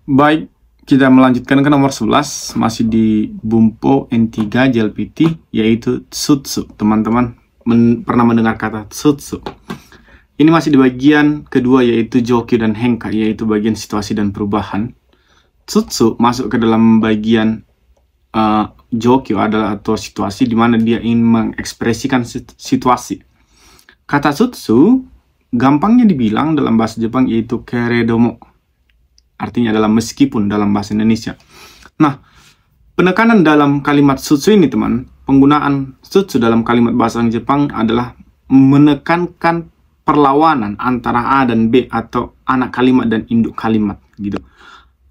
Baik, kita melanjutkan ke nomor 11, masih di Bumpo N3 JLPT, yaitu tsutsu. Teman-teman pernah mendengar kata tsutsu? Ini masih di bagian kedua, yaitu jokyu dan henka, yaitu bagian situasi dan perubahan. Tsutsu masuk ke dalam bagian jokyu adalah atau situasi di mana dia ingin mengekspresikan situasi. Kata tsutsu gampangnya dibilang dalam bahasa Jepang yaitu keredomo. Artinya adalah meskipun dalam bahasa Indonesia. Nah, penekanan dalam kalimat tsutsu ini, teman, penggunaan tsutsu dalam kalimat bahasa Jepang adalah menekankan perlawanan antara A dan B atau anak kalimat dan induk kalimat gitu.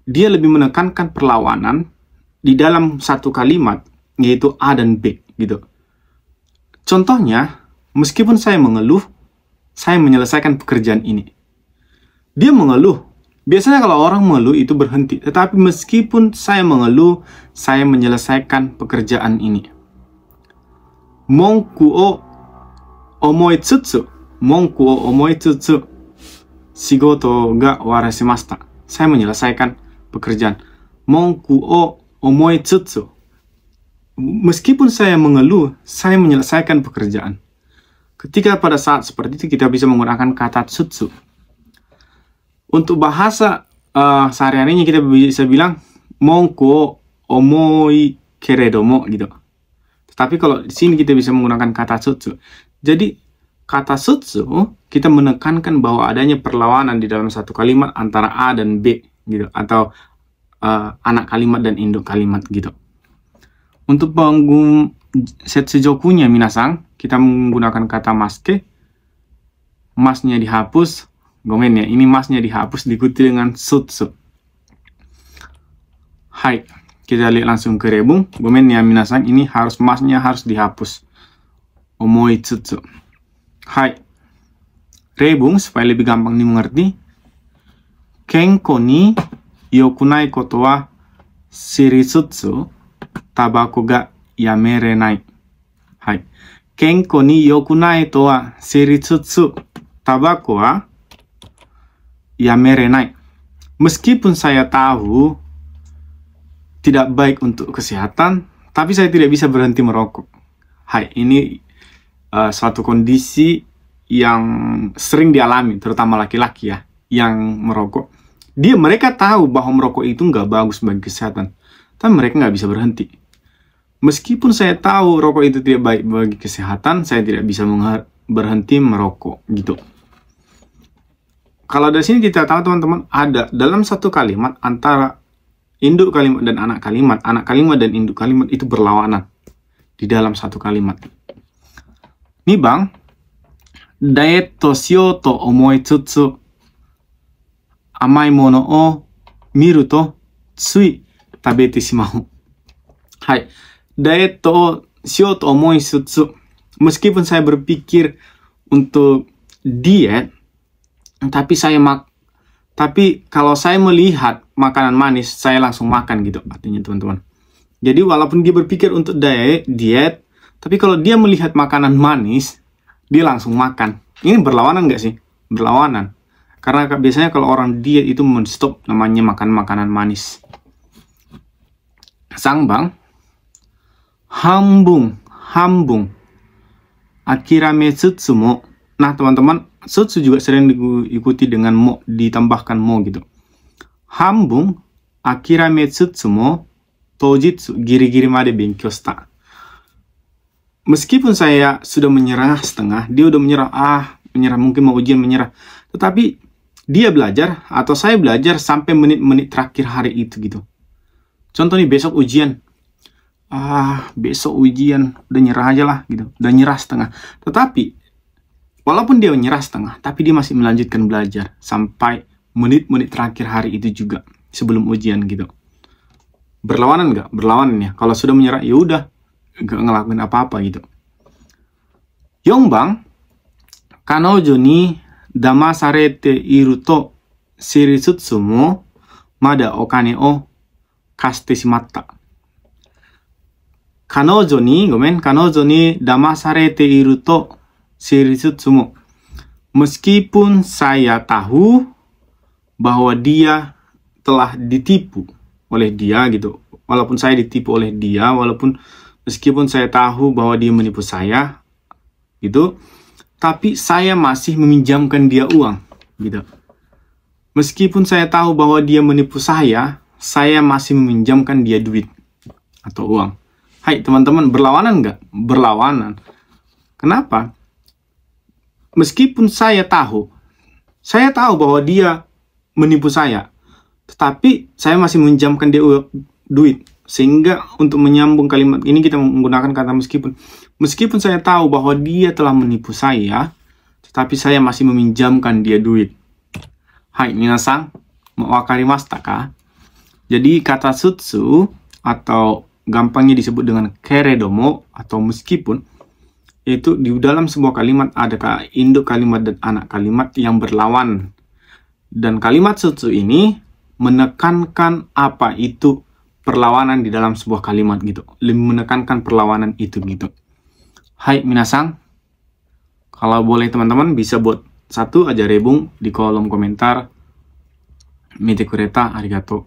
Dia lebih menekankan perlawanan di dalam satu kalimat yaitu A dan B gitu. Contohnya, meskipun saya mengeluh, saya menyelesaikan pekerjaan ini. Dia mengeluh. Biasanya kalau orang mengeluh itu berhenti. Tetapi meskipun saya mengeluh, saya menyelesaikan pekerjaan ini. Monku o omoi tsutsu. Monku o omoi tsutsu. Shigoto ga warashimashita. Saya menyelesaikan pekerjaan. Monku o omoi tsutsu. Meskipun saya mengeluh, saya menyelesaikan pekerjaan. Ketika pada saat seperti itu kita bisa menggunakan kata tsutsu. Untuk bahasa sehari-harinya kita bisa bilang monku omoi keredomo gitu. Tapi kalau di sini kita bisa menggunakan kata tsutsu. Jadi kata tsutsu kita menekankan bahwa adanya perlawanan di dalam satu kalimat antara A dan B gitu, atau anak kalimat dan induk kalimat gitu. Untuk setsujokunya minasang, kita menggunakan kata maske. Masnya dihapus. Gomen ya, ini masnya dihapus diikuti dengan tsutsu. Hai, kita lihat langsung ke rebung. Gomen ya minasang, ini masnya harus dihapus. Omoi tsutsu. Hai. Rebung supaya lebih gampang dimengerti. Kenko ni yokunai koto wa shiritsutsu tabako ga yamerenai. Hai. Kenko ni yokunai to wa shiritsutsu tabako wa yamerenai. Meskipun saya tahu tidak baik untuk kesehatan, tapi saya tidak bisa berhenti merokok. Hai, ini suatu kondisi yang sering dialami, terutama laki-laki ya, yang merokok. Mereka tahu bahwa merokok itu nggak bagus bagi kesehatan, tapi mereka nggak bisa berhenti. Meskipun saya tahu rokok itu tidak baik bagi kesehatan, saya tidak bisa berhenti merokok gitu. Kalau dari sini kita tahu teman-teman, ada dalam satu kalimat antara induk kalimat dan anak kalimat dan induk kalimat itu berlawanan di dalam satu kalimat. Nih bang, diet to shiyou to omoi tsutsu amai mono o miru to tsui tabete shimau. Hai, diet to shiyou to omoi tsutsu. Meskipun saya berpikir untuk diet, tapi kalau saya melihat makanan manis, saya langsung makan gitu artinya teman-teman. Jadi walaupun dia berpikir untuk diet, tapi kalau dia melihat makanan manis, dia langsung makan. Ini berlawanan nggak sih? Berlawanan. Karena biasanya kalau orang diet itu men-stop namanya makan makanan manis. Sang bang, hambung, akirame tsutsu mo. Nah teman-teman, tsutsu juga sering diikuti dengan mo, ditambahkan mo gitu. Hambung, akirame tsutsu mo, tojitsu, giri-giri made benkyou shita. Meskipun saya sudah menyerah setengah, dia udah menyerah, mungkin mau ujian menyerah. Tetapi dia belajar, atau saya belajar sampai menit-menit terakhir hari itu gitu. Contoh nih, besok ujian. Besok ujian, udah nyerah aja lah gitu. Udah nyerah setengah. Tetapi walaupun dia menyerah setengah, tapi dia masih melanjutkan belajar sampai menit-menit terakhir hari itu juga sebelum ujian gitu. Berlawanan nggak? Berlawanan ya. Kalau sudah menyerah, ya udah nggak ngelakuin apa-apa gitu. Yongbang, kanoujo ni damasarete iru to shiritsutsu mo mada okane o kashite shimatta. Kanoujo ni damasarete iru to shiritsutsu mo. Meskipun saya tahu bahwa dia telah ditipu oleh dia gitu. Walaupun saya ditipu oleh dia, meskipun saya tahu bahwa dia menipu saya gitu, tapi saya masih meminjamkan dia uang gitu. Meskipun saya tahu bahwa dia menipu saya masih meminjamkan dia duit atau uang. Hai teman-teman, berlawanan nggak? Berlawanan. Kenapa? Meskipun saya tahu bahwa dia menipu saya, tetapi saya masih meminjamkan dia duit. Sehingga untuk menyambung kalimat ini kita menggunakan kata meskipun. Meskipun saya tahu bahwa dia telah menipu saya, tetapi saya masih meminjamkan dia duit. Hai minasan, wakarimashita ka? Jadi kata sutsu atau gampangnya disebut dengan keredomo atau meskipun, itu di dalam sebuah kalimat ada induk kalimat dan anak kalimat yang berlawan. Dan kalimat sutsu ini menekankan apa itu perlawanan di dalam sebuah kalimat gitu. Lebih menekankan perlawanan itu gitu. Hai minasan, kalau boleh teman-teman bisa buat satu aja rebung di kolom komentar. Mite kureta, arigato.